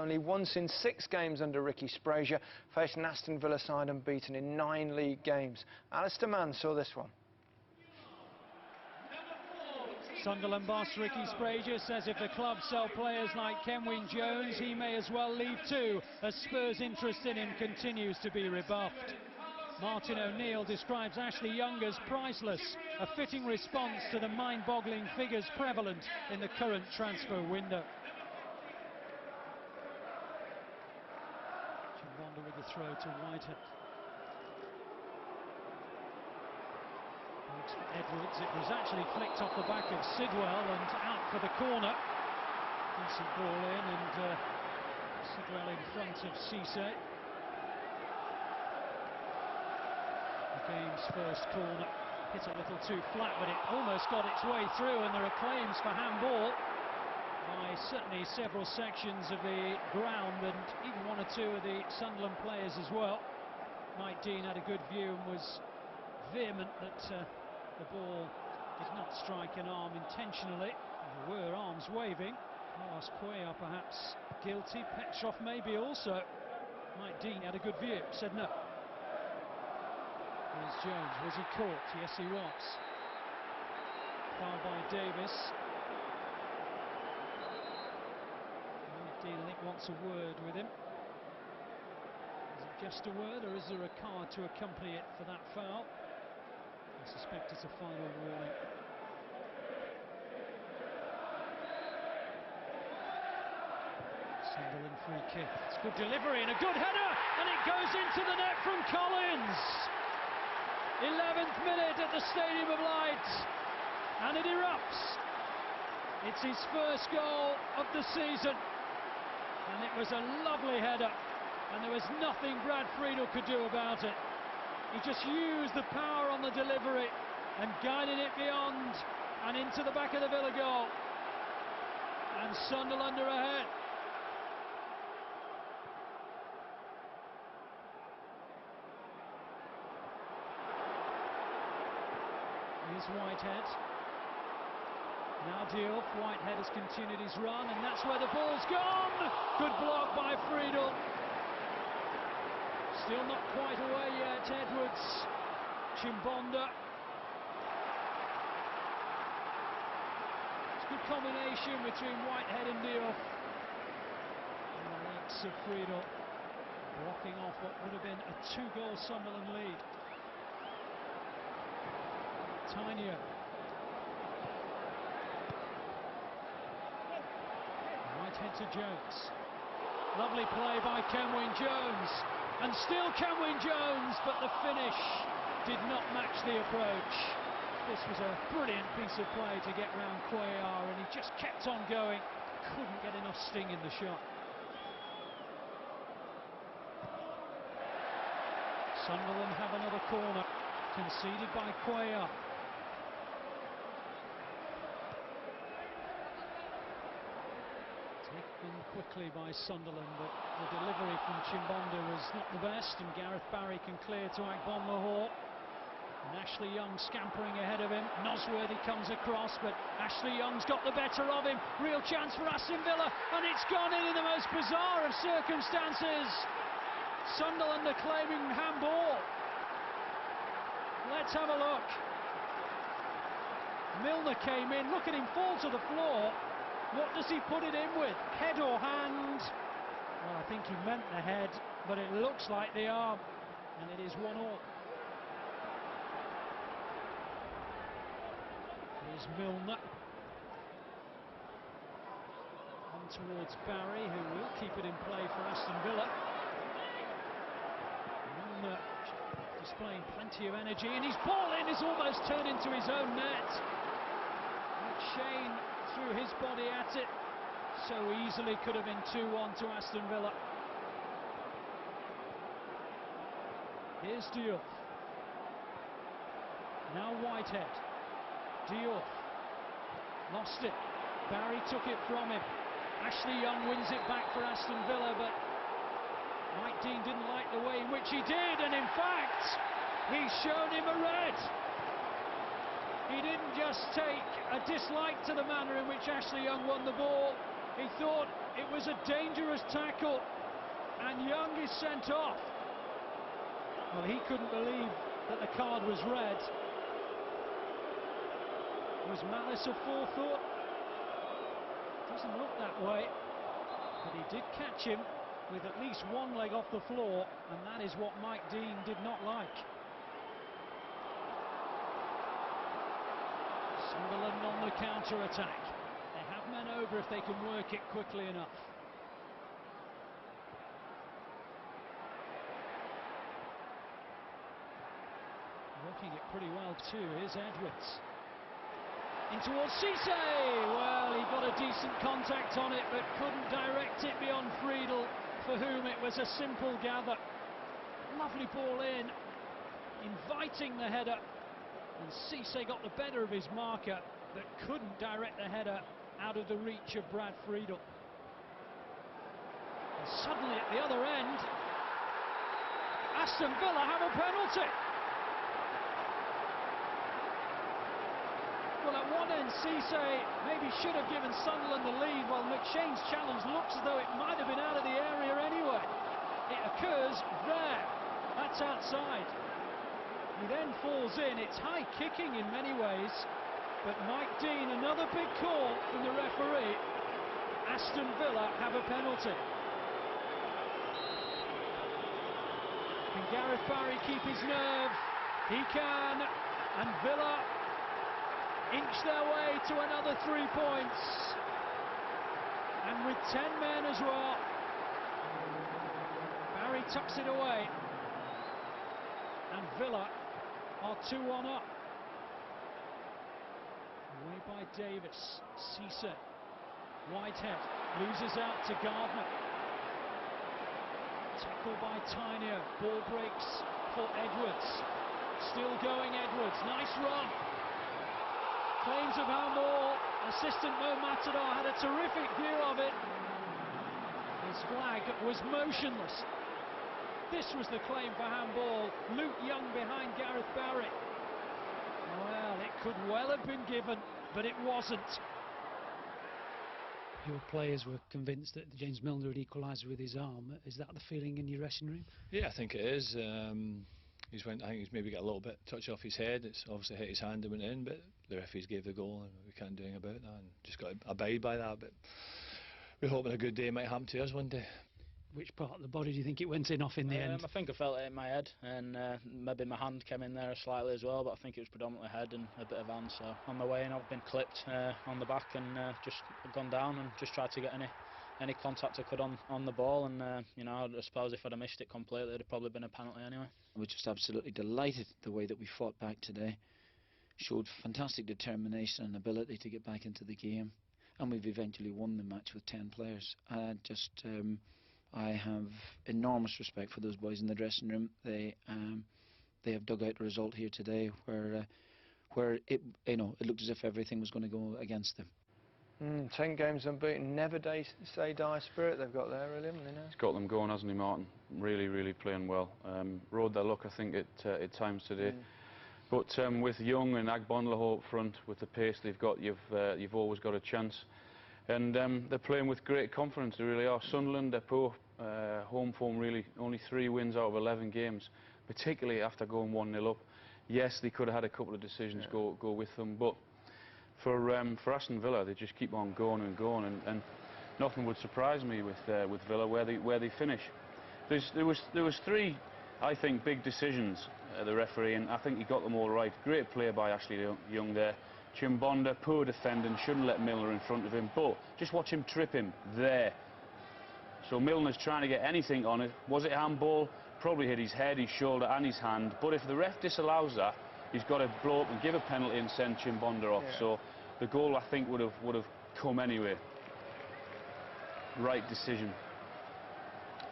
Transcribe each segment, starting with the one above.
only once in 6 games under Ricky Sprazier, faced an Aston Villa side unbeaten in 9 league games. Alistair Mann saw this one. Sunderland boss Ricky Sprazier says if the club sell players like Kenwyne Jones, he may as well leave too, as Spurs' interest in him continues to be rebuffed. Martin O'Neill describes Ashley Young as priceless, a fitting response to the mind-boggling figures prevalent in the current transfer window. Chimbonda with the throw to Whitehead. Thanks for Edwards. It was actually flicked off the back of Sidwell and out for the corner. Decent ball in, and Sidwell in front of Cisse. The game's first corner hit a little too flat, but it almost got its way through, and there are claims for handball by certainly several sections of the ground, and even one or two of the Sunderland players as well. Mike Dean had a good view and was vehement that the ball did not strike an arm intentionally. There were arms waving. Carlos Cuellar perhaps guilty, Petrov maybe also. Mike Dean had a good view, said no. Here's Jones. Was he caught? Yes, he was. Foul by Davis. Mike Dean, I think, wants a word with him. Is it just a word, or is there a card to accompany it for that foul? I suspect it's a final warning. Sunderland free kick. It's good delivery and a good header, and it goes into the net from Collins. 11th minute at the Stadium of Light, and it erupts. It's his first goal of the season, and it was a lovely header, and there was nothing Brad Friedel could do about it. He just used the power on the delivery and guided it beyond and into the back of the Villa goal, and Sunderland are ahead. Here's Whitehead. Now Diouf. Whitehead has continued his run, and that's where the ball's gone. Good block by Friedel. Still not quite away yet. Edwards. Chimbonda. It's a good combination between Whitehead and Diouf. And the likes of Friedel blocking off what would have been a 2-goal Sunderland lead. Tinier. Whitehead to Jones. Lovely play by Kenwyne Jones. And still Kenwyne Jones, but the finish did not match the approach. This was a brilliant piece of play to get round Cuellar, and he just kept on going. Couldn't get enough sting in the shot. Sunderland have another corner, conceded by Cuellar. Taken quickly by Sunderland, but the delivery from Chimbonda was not the best, and Gareth Barry can clear to Agbonlahor. And Ashley Young scampering ahead of him. Nosworthy comes across, but Ashley Young's got the better of him. Real chance for Aston Villa, and it's gone in the most bizarre of circumstances. Sunderland are claiming handball. Let's have a look. Milner came in, look at him fall to the floor. What does he put it in with? Head or hand? Well, I think he meant the head, but it looks like the arm, and it is 1-1. Here's Milner. On towards Barry, who will keep it in play for Aston Villa. Milner displaying plenty of energy, and his ball in is almost turned into his own net. Shane threw his body at it, so easily could have been 2-1 to Aston Villa. Here's Diouf. Now Whitehead. Diouf lost it. Barry took it from him. Ashley Young wins it back for Aston Villa, but Mike Dean didn't like the way in which he did, and in fact, he's shown him a red. He didn't just take a dislike to the manner in which Ashley Young won the ball, He thought it was a dangerous tackle, and Young is sent off. Well, he couldn't believe that the card was red. Was malice aforethought? Doesn't look that way, but he did catch him with at least one leg off the floor, and that is what Mike Dean did not like. Sunderland on the counter-attack. They have men over if they can work it quickly enough. Working it pretty well too. Here's Edwards. In towards Cisse. Well, he got a decent contact on it, but couldn't direct it beyond Friedel, for whom it was a simple gather. Lovely ball in, inviting the header, and Cisse got the better of his marker, but couldn't direct the header out of the reach of Brad Friedel. And suddenly at the other end, Aston Villa have a penalty. Well, at one end, Cisse maybe should have given Sunderland the lead, while McShane's challenge looks as though it might have been out of the area anyway. It occurs there. That's outside. He then falls in. It's high kicking in many ways, but Mike Dean, another big call from the referee. Aston Villa have a penalty. Can Gareth Barry keep his nerve? He can, and Villa inch their way to another 3 points, and with 10 men as well. Barry tucks it away, and Villa are 2-1 up. Away by Davis. Cisse. Whitehead loses out to Gardner. Tackle by Tainio. Ball breaks for Edwards. Still going Edwards. Nice run. Claims of handball. Assistant Mo Matador had a terrific view of it. His flag was motionless. This was the claim for handball. Luke Young behind Gareth Barry. Well, it could well have been given, but it wasn't. Your players were convinced that James Milner had equalised with his arm. Is that the feeling in your dressing room? Yeah, I think it is. I think he's maybe got a little bit touch off his head. It's obviously hit his hand and went in, but the referees gave the goal, and we can't do anything about that, and just got to abide by that. But we're hoping a good day might happen to us one day. Which part of the body do you think it went in off in the end? I think I felt it in my head, and maybe my hand came in there slightly as well, but I think it was predominantly head and a bit of hand. So on the way in, I've been clipped on the back and just gone down and just tried to get any contact I could on the ball, and you know, I suppose if I'd have missed it completely, it'd have probably been a penalty anyway. We're just absolutely delighted the way that we fought back today. Showed fantastic determination and ability to get back into the game, and we've eventually won the match with 10 players. I have enormous respect for those boys in the dressing room. They have dug out a result here today where it looked as if everything was going to go against them. 10 games unbeaten, never say die spirit they've got there, really, haven't they now? He's got them going, hasn't he, Martin? Really playing well. Rode their luck, I think, at times today. But with Young and Agbonlahor up front, with the pace they've got, you've always got a chance. And they're playing with great confidence, they really are. Sunderland, they're poor home form, really. Only 3 wins out of 11 games, particularly after going 1-0 up. Yes, they could have had a couple of decisions go with them, but for Aston Villa, they just keep on going and going, and nothing would surprise me with Villa where they finish. There was 3, I think, big decisions, the referee, and I think he got them all right. Great play by Ashley Young there. Chimbonda, poor defending, shouldn't let Milner in front of him, but just watch him trip him there. So Milner's trying to get anything on it. Was it handball? Probably hit his head, his shoulder and his hand, but if the ref disallows that, he's got to blow up and give a penalty and send Chimbonda off. Yeah. So the goal, I think, would have come anyway. Right decision.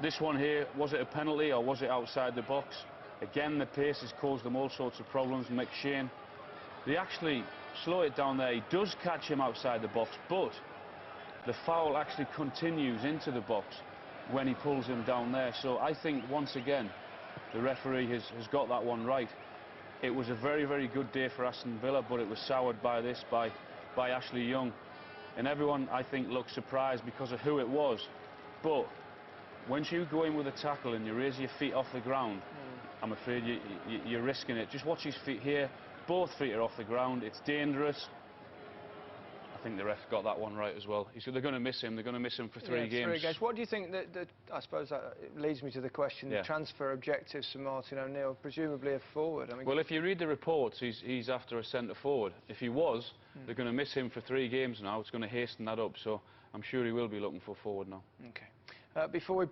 This one here, was it a penalty or was it outside the box? Again, the pace has caused them all sorts of problems. McShane, they actually slow it down there. He does catch him outside the box, but the foul actually continues into the box when he pulls him down there. So I think, once again, the referee has got that one right. It was a very good day for Aston Villa, but it was soured by this, by Ashley Young. and everyone, I think, looked surprised because of who it was. But once you go in with a tackle and you raise your feet off the ground, I'm afraid you're risking it. Just watch his feet here. Both feet are off the ground. It's dangerous. I think the ref got that one right as well. They're going to miss him. They're going to miss him for three games. 3 games. What do you think that I suppose that leads me to the question, transfer objectives for Martin O'Neill, presumably a forward? I mean, well, if you read the reports, he's after a centre forward. If he was, they're going to miss him for 3 games now. It's going to hasten that up. So I'm sure he will be looking for forward now. Okay. Before we